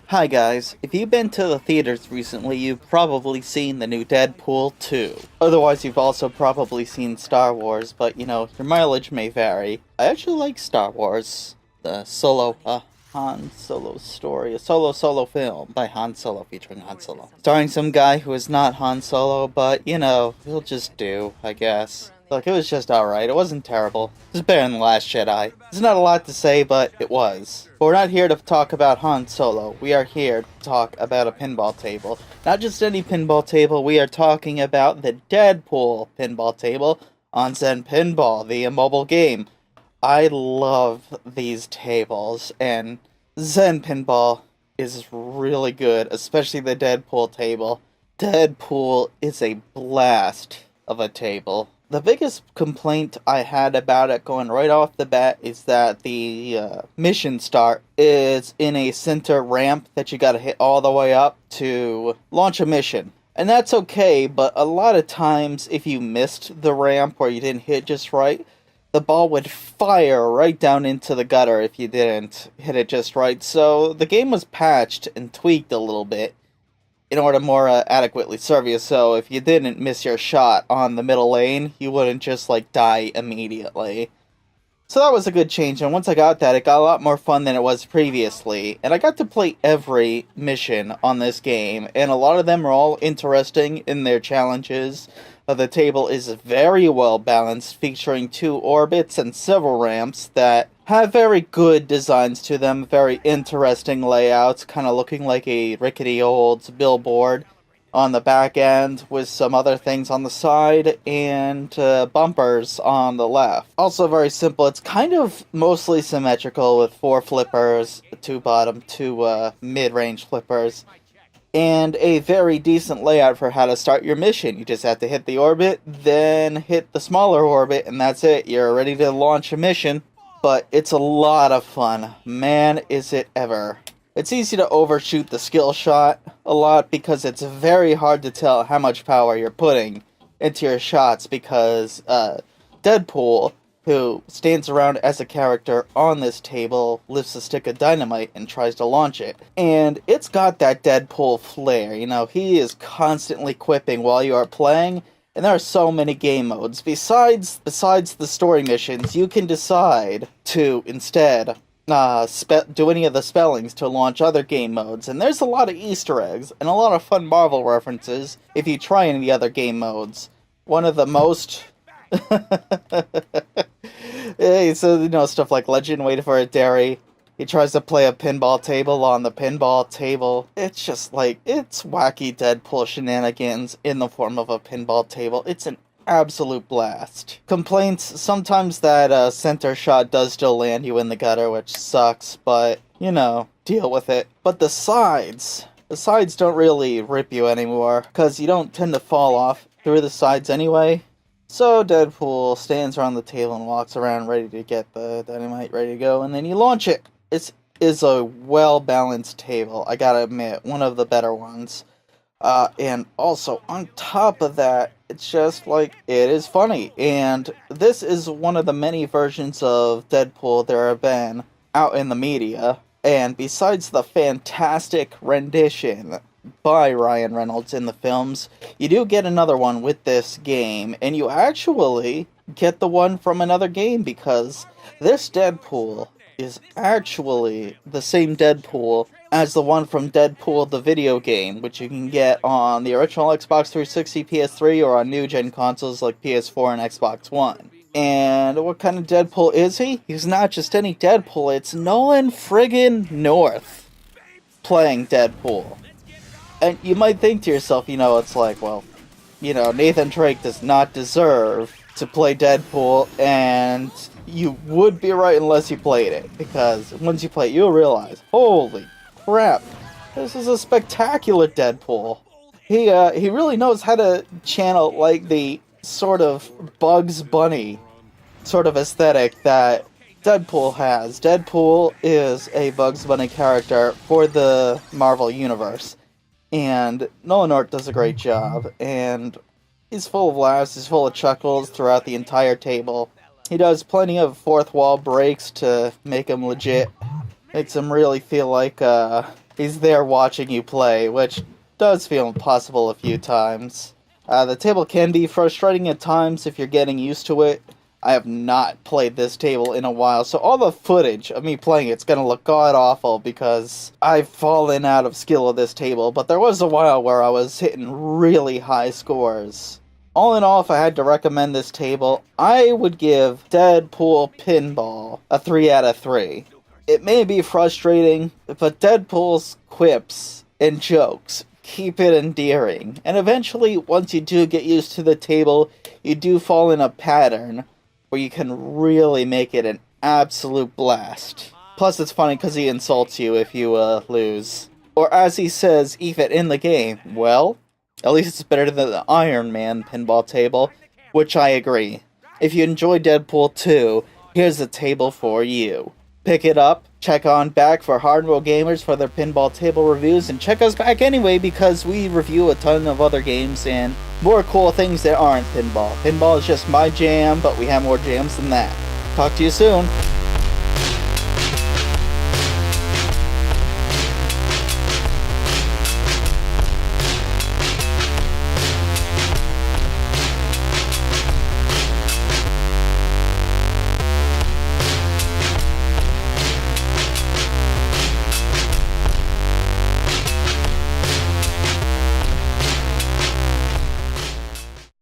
Hi guys, if you've been to the theaters recently, you've probably seen the new Deadpool 2. Otherwise, you've also probably seen Star Wars, but your mileage may vary. I actually like Star Wars, the Han Solo story, a solo film by Han Solo featuring Han Solo. Starring some guy who is not Han Solo, but he'll just do, I guess. Look, it was just alright. It wasn't terrible. It was better than The Last Jedi. There's not a lot to say, but it was. But we're not here to talk about Han Solo. We are here to talk about a pinball table. Not just any pinball table, we are talking about the Deadpool pinball table on Zen Pinball, the mobile game. I love these tables, and Zen Pinball is really good, especially the Deadpool table. Deadpool is a blast of a table. The biggest complaint I had about it going right off the bat is that the mission start is in a center ramp that you gotta hit all the way up to launch a mission. And that's okay, but a lot of times if you missed the ramp or you didn't hit just right, the ball would fire right down into the gutter if you didn't hit it just right. So the game was patched and tweaked a little bit in order to more adequately serve you, so if you didn't miss your shot on the middle lane, you wouldn't just, die immediately. So that was a good change, and once I got that, it got a lot more fun than it was previously, and I got to play every mission on this game, and a lot of them are all interesting in their challenges. The table is very well balanced, featuring 2 orbits and several ramps that have very good designs to them, very interesting layouts, kind of looking like a rickety old billboard on the back end with some other things on the side and bumpers on the left. Also very simple. It's kind of mostly symmetrical with 4 flippers, 2 bottom, 2 mid-range flippers, and a very decent layout for how to start your mission. You just have to hit the orbit, then hit the smaller orbit, and that's it. You're ready to launch a mission. But it's a lot of fun. Man, is it ever. It's easy to overshoot the skill shot a lot because it's very hard to tell how much power you're putting into your shots because Deadpool, who stands around as a character on this table, lifts a stick of dynamite and tries to launch it. And it's got that Deadpool flair. He is constantly quipping while you are playing. And there are so many game modes. Besides the story missions, you can decide to instead do any of the spellings to launch other game modes. And there's a lot of Easter eggs and a lot of fun Marvel references if you try any of the other game modes. One of the most... so, stuff like Legend, Wait for a Dairy. He tries to play a pinball table on the pinball table. It's just it's wacky Deadpool shenanigans in the form of a pinball table. It's an absolute blast. Complaints, sometimes that center shot does still land you in the gutter, which sucks, but, deal with it. But the sides don't really rip you anymore, because you don't tend to fall off through the sides anyway. So Deadpool stands around the table and walks around ready to get the dynamite ready to go, and then you launch it. It is a well-balanced table, I gotta admit, one of the better ones. And also, on top of that, it's just, it is funny. And this is one of the many versions of Deadpool there have been out in the media. And besides the fantastic rendition by Ryan Reynolds in the films, you do get another one with this game. And you actually get the one from another game, because this Deadpool is actually the same Deadpool as the one from Deadpool the video game, which you can get on the original Xbox 360, PS3, or on new-gen consoles like PS4 and Xbox One. And what kind of Deadpool is he? He's not just any Deadpool, it's Nolan friggin' North playing Deadpool. And you might think to yourself, it's Nathan Drake does not deserve to play Deadpool, and you would be right unless you played it, because once you play it, you'll realize, holy crap, this is a spectacular Deadpool. He really knows how to channel, the sort of Bugs Bunny sort of aesthetic that Deadpool has. Deadpool is a Bugs Bunny character for the Marvel Universe, and Nolan North does a great job, and he's full of laughs, he's full of chuckles throughout the entire table. He does plenty of fourth wall breaks to make him legit. Makes him really feel like He's there watching you play, which does feel impossible a few times. The table can be frustrating at times if you're getting used to it. I have not played this table in a while, so all the footage of me playing it's gonna look god-awful because I've fallen out of skill of this table, but there was a while where I was hitting really high scores. All in all, if I had to recommend this table, I would give Deadpool Pinball a 3 out of 3. It may be frustrating, but Deadpool's quips and jokes keep it endearing, and eventually, once you do get used to the table, you do fall in a pattern where you can really make it an absolute blast. Plus, it's funny because he insults you if you lose. Or as he says, even in the game, well, at least it's better than the Iron Man pinball table, which I agree. If you enjoy Deadpool 2, here's the table for you. Pick it up, check on back for Hardware Gamers for their pinball table reviews, and check us back anyway because we review a ton of other games and more cool things that aren't pinball. Pinball is just my jam, but we have more jams than that. Talk to you soon.